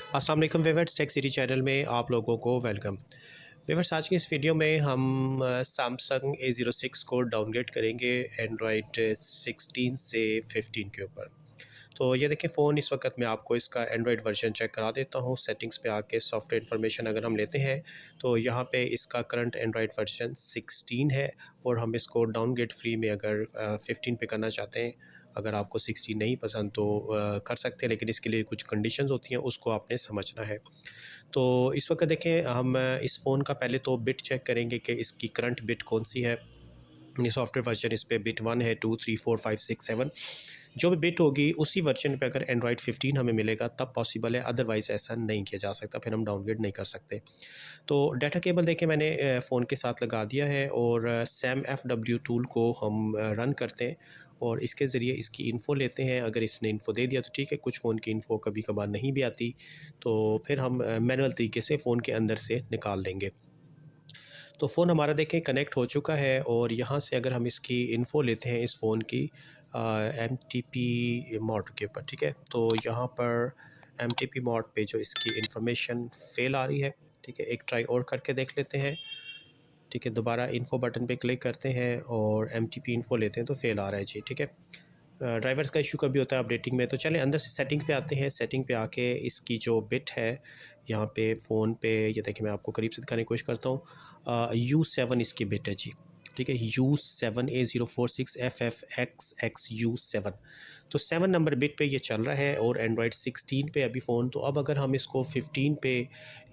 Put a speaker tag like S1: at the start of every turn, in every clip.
S1: अस्सलाम वालेकुम viewers, tech city channel में आप लोगों को वेलकम। व्यूअर्स, आज की इस वीडियो में हम सैमसंग A06 को डाउनग्रेड करेंगे एंड्रॉयड 16 से 15 के ऊपर। तो ये देखिए फ़ोन इस वक्त मैं आपको इसका एंड्रॉयड वर्जन चेक करा देता हूँ। सेटिंग्स पे आके सॉफ्टवेयर इन्फॉर्मेशन अगर हम लेते हैं तो यहाँ पे इसका करंट एंड्रॉयड वर्जन 16 है और हम इसको डाउनग्रेड फ्री में अगर 15 पे करना चाहते हैं, अगर आपको 16 नहीं पसंद तो कर सकते हैं, लेकिन इसके लिए कुछ कंडीशंस होती हैं, उसको आपने समझना है। तो इस वक्त देखें हम इस फ़ोन का पहले तो बिट चेक करेंगे कि इसकी करंट बिट कौन सी है। ये सॉफ्टवेयर वर्जन इस पे बिट 1 है, 2, 3, 4, 5, 6, 7 जो भी बिट होगी उसी वर्जन पे अगर एंड्रॉयड 15 हमें मिलेगा तब पॉसिबल है, अदरवाइज़ ऐसा नहीं किया जा सकता, फिर हम डाउनग्रेड नहीं कर सकते। तो डाटा केबल देखें मैंने फ़ोन के साथ लगा दिया है और सैम FW टूल को हम रन करते हैं और इसके ज़रिए इसकी इन्फ़ो लेते हैं। अगर इसने इन्फ़ो दे दिया तो ठीक है, कुछ फ़ोन की इन्फ़ो कभी कभार नहीं भी आती तो फिर हम मैनुअल तरीके से फ़ोन के अंदर से निकाल लेंगे। तो फ़ोन हमारा देखें कनेक्ट हो चुका है और यहाँ से अगर हम इसकी इन्फ़ो लेते हैं इस फ़ोन की MTP मोड के ऊपर, ठीक है। तो यहाँ पर MTP मोड पे जो इसकी इन्फॉर्मेशन फ़ेल आ रही है, ठीक है, एक ट्राई और करके देख लेते हैं। ठीक है, दोबारा इन्फ़ो बटन पे क्लिक करते हैं और MTP इन्फ़ो लेते हैं तो फ़ेल आ रहा है जी, ठीक है। ड्राइवर्स का इशू कभी होता है अपडेटिंग में। तो चलें अंदर से सेटिंग पे आते हैं। सेटिंग पे आके इसकी जो बिट है यहाँ पे फ़ोन पे, ये देखिए मैं आपको करीब से दिखाने की कोशिश करता हूँ। U7 इसकी बिट है जी, ठीक है। U7 A046FFXXU7, तो 7 नंबर बिट पे ये चल रहा है और एंड्रॉयड 16 पे अभी फ़ोन। तो अब अगर हम इसको 15 पे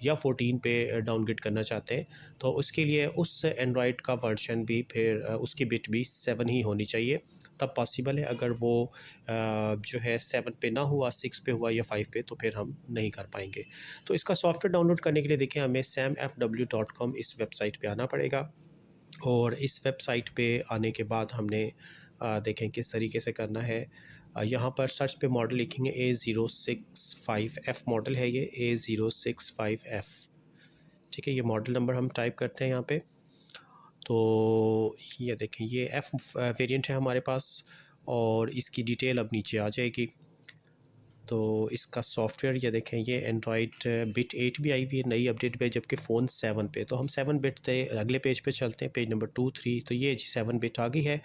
S1: या 14 पे डाउनग्रेड करना चाहते हैं तो उसके लिए उस एंड्रॉयड का वर्जन भी फिर उसकी बिट भी 7 ही होनी चाहिए, तब पॉसिबल है। अगर वो जो है 7 पे ना हुआ, 6 पे हुआ या 5 पे, तो फिर हम नहीं कर पाएंगे। तो इसका सॉफ्टवेयर डाउनलोड करने के लिए देखिए हमें samfw.com इस वेबसाइट पे आना पड़ेगा और इस वेबसाइट पे आने के बाद हमने देखें किस तरीके से करना है। यहाँ पर सर्च पे मॉडल लिखेंगे A065F मॉडल है ये, A065F, ठीक है। ये मॉडल नंबर हम टाइप करते हैं यहाँ पे। तो ये देखें ये F वेरिएंट है हमारे पास और इसकी डिटेल अब नीचे आ जाएगी। तो इसका सॉफ्टवेयर ये देखें, ये एंड्रॉयड बिट 8 भी आई हुई है नई अपडेट पे, जबकि फ़ोन 7 पे। तो हम 7 बिट थे, अगले पेज पे चलते हैं, पेज नंबर 2, 3। तो ये जी 7 बिट आ गई है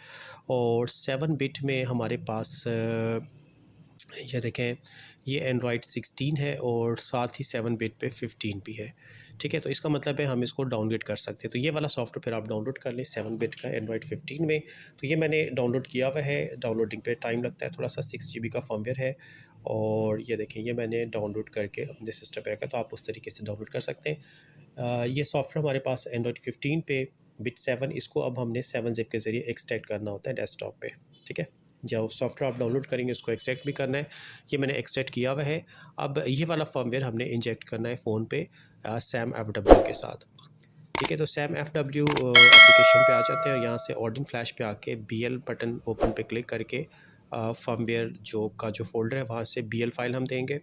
S1: और 7 बिट में हमारे पास ये देखें ये एंड्रॉयड 16 है और साथ ही 7 बिट पे 15 भी है, ठीक है। तो इसका मतलब है हम इसको डाउनलोड कर सकते हैं। तो ये वाला सॉफ्टवेयर फिर आप डाउनलोड कर लें 7 बिट का एंड्रॉयड 15 में। तो ये मैंने डाउनलोड किया हुआ है। डाउनलोडिंग पे टाइम लगता है थोड़ा सा, 6 GB का फर्मवेयर है। और ये देखें ये मैंने डाउनलोड करके अपने सिस्टम पे रखा, तो आप उस तरीके से डाउनलोड कर सकते हैं। ये सॉफ्टवेयर हमारे पास एंड्रॉयड 15 पे बिट 7, इसको अब हमने 7 ज़िप के ज़रिए एक्सट्रैक्ट करना होता है डेस्कटॉप पे, ठीक है। जो सॉफ्टवेयर आप डाउनलोड करेंगे उसको एक्सट्रैक्ट भी करना है। ये मैंने एक्सट्रैक्ट किया हुआ है। अब ये वाला फर्मवेयर हमने इंजेक्ट करना है फ़ोन पे सैम FW के साथ, ठीक है। तो सैम FW एप्लीकेशन पे आ जाते हैं और यहाँ से ऑर्डिन फ्लैश पे आके BL बटन ओपन पे क्लिक करके फर्मवेयर जो फ़ोल्डर है वहाँ से BL फ़ाइल हम देंगे,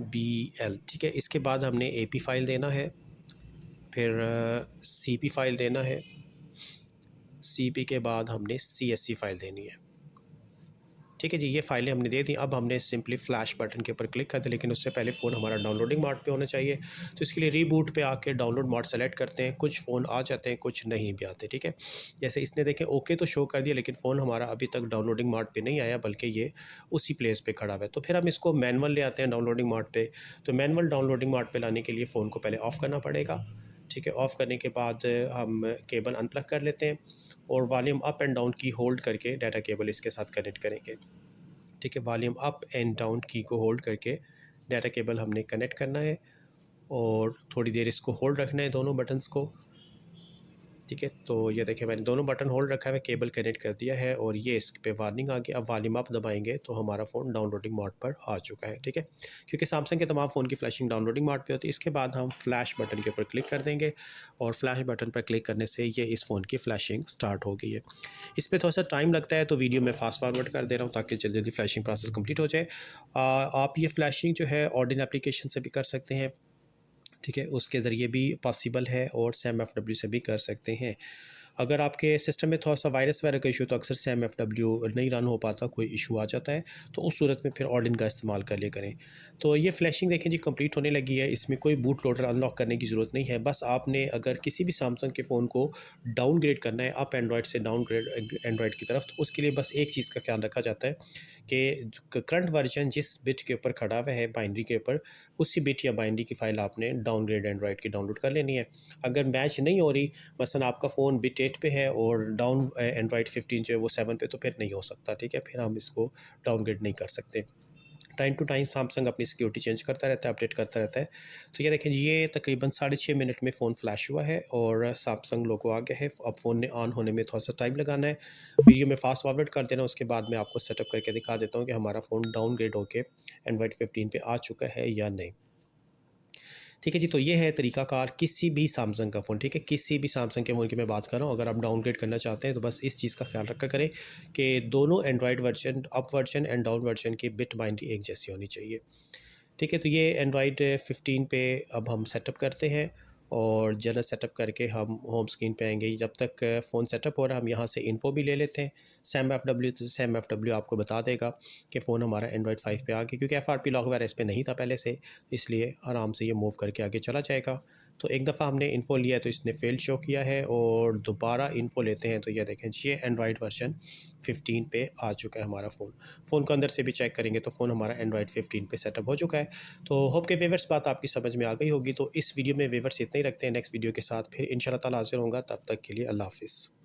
S1: BL, ठीक है। इसके बाद हमने AP फ़ाइल देना है, फिर CP फ़ाइल देना है, CP के बाद हमने CSC फ़ाइल देनी है, ठीक है जी। ये फ़ाइलें हमने दे दी। अब हमने सिंपली फ्लैश बटन के ऊपर क्लिक कर दिया, लेकिन उससे पहले फ़ोन हमारा डाउनलोडिंग मोड पे होना चाहिए। तो इसके लिए रीबूट पे आके डाउनलोड मोड सेलेक्ट करते हैं। कुछ फ़ोन आ जाते हैं, कुछ नहीं भी आते, ठीक है। जैसे इसने देखें ओके तो शो कर दिया, लेकिन फ़ोन हमारा अभी तक डाउनलोडिंग मोड पे नहीं आया, बल्कि ये उसी प्लेस पे खड़ा हुआ है। तो फिर हम इसको मैनुअल ले आते हैं डाउनलोडिंग मोड पे। तो मैनुअल डाउनलोडिंग मोड पे लाने के लिए फ़ोन को पहले ऑफ़ करना पड़ेगा, ठीक है। ऑफ़ करने के बाद हम केबल अनप्लग कर लेते हैं और वॉल्यूम अप एंड डाउन की होल्ड करके डाटा केबल इसके साथ कनेक्ट करेंगे, ठीक है। वॉल्यूम अप एंड डाउन की को होल्ड करके डाटा केबल हमने कनेक्ट करना है और थोड़ी देर इसको होल्ड रखना है दोनों बटन्स को, ठीक है। तो ये देखिए मैंने दोनों बटन होल्ड रखा है, केबल कनेक्ट कर दिया है और ये इस पे वार्निंग आ गई। अब वॉल्यूम अप दबाएंगे तो हमारा फ़ोन डाउनलोडिंग मोड पर आ चुका है, ठीक है। क्योंकि सैमसंग के तमाम फ़ोन की फ्लैशिंग डाउनलोडिंग मोड पे होती है। इसके बाद हम फ्लैश बटन के ऊपर क्लिक कर देंगे और फ्लैश बटन पर क्लिक करने से ये इस फ़ोन की फ्लैशिंग स्टार्ट हो गई है। इस पर थोड़ा सा टाइम लगता है, तो वीडियो में फास्ट फॉरवर्ड कर दे रहा हूँ ताकि जल्दी जल्दी फ्लैशिंग प्रोसेस कंप्लीट हो जाए। आप ये फ्लैशिंग जो है ऑर्डिन एप्लीकेशन से भी कर सकते हैं, ठीक है, उसके ज़रिए भी पॉसिबल है और सैम FW से भी कर सकते हैं। अगर आपके सिस्टम में थोड़ा-सा वायरस वगैरह का इशू तो अक्सर सैम एफडब्ल्यू नहीं रन हो पाता, कोई इशू आ जाता है, तो उस सूरत में फिर ऑर्डिन का इस्तेमाल कर लिया करें। तो ये फ्लैशिंग देखें जी कंप्लीट होने लगी है, इसमें कोई बूट लोडर अनलॉक करने की ज़रूरत नहीं है, बस आपने अगर किसी भी सैमसंग के फ़ोन को डाउनग्रेड करना है अप एंड्रॉयड से डाउनग्रेड एंड्रॉयड की तरफ, तो उसके लिए बस एक चीज़ का ख्याल रखा जाता है कि करंट वर्जन जिस बिट के ऊपर खड़ा हुआ है बाइनरी के ऊपर, उसी बिट या बाइनरी की फ़ाइल आपने डाउनग्रेड एंड्रॉयड की डाउनलोड कर लेनी है। अगर मैच नहीं हो रही, मसलन आपका फ़ोन बिट 8 पे है और डाउन एंड्रॉयड 15 जो है वो 7 पे, तो फिर नहीं हो सकता, ठीक है? फिर हम इसको डाउनग्रेड नहीं कर सकते। टाइम टू टाइम सैमसंग अपनी सिक्योरिटी चेंज करता रहता है, अपडेट करता रहता है। तो ये देखें, ये तकरीबन 6.5 मिनट में फ़ोन फ्लैश हुआ है और सैमसंग लोगो आ गया है। अब फ़ोन ने ऑन होने में थोड़ा-सा टाइम लगाना है। वीडियो में फ़ास्ट फॉरवर्ड कर देना, उसके बाद मैं आपको सेटअप करके दिखा देता हूँ कि हमारा फ़ोन डाउनग्रेड होके एंड्रॉयड 15 पे आ चुका है या नहीं। ठीक है जी, तो ये है तरीकाकार किसी भी सैमसंग का फ़ोन, ठीक है? किसी भी सैमसंग के फ़ोन की मैं बात कर रहा हूँ, अगर आप डाउनग्रेड करना चाहते हैं तो बस इस चीज़ का ख्याल रखा करें कि दोनों Android version, up version and down version की बिट बाइनरी एक जैसी होनी चाहिए। ठीक है, तो ये एंड्रॉयड 15 पे अब हम सेटअप करते हैं और जरा सेटअप करके हम होम स्क्रीन पे आएंगे। जब तक फ़ोन सेटअप हो रहा है, हम यहाँ से इन्फो भी ले लेते हैं सैम एफ डब्ल्यू। तो सैम एफ डब्ल्यू आपको बता देगा कि फ़ोन हमारा एंड्रॉयड 5 पे आ गया, क्योंकि एफ आर पी लॉक वगैरह इस पर नहीं था पहले से, इसलिए आराम से ये मूव करके आगे चला जाएगा। तो एक दफ़ा हमने इन्फो लिया तो इसने फेल शो किया है, और दोबारा इन्फो लेते हैं तो ये देखें, ये एंड्रॉयड वर्जन 15 पे आ चुका है हमारा फ़ोन। फ़ोन को अंदर से भी चेक करेंगे तो फ़ोन हमारा एंड्रॉयड 15 पे सेटअप हो चुका है। तो होप के व्यूअर्स बात आपकी समझ में आ गई होगी। तो इस वीडियो में व्यूअर्स इतना ही रखते हैं, नेक्स्ट वीडियो के साथ फिर इंशाल्लाह ताला हाज़िर होऊँगा। तब तक के लिए अल्लाह हाफ़िज़।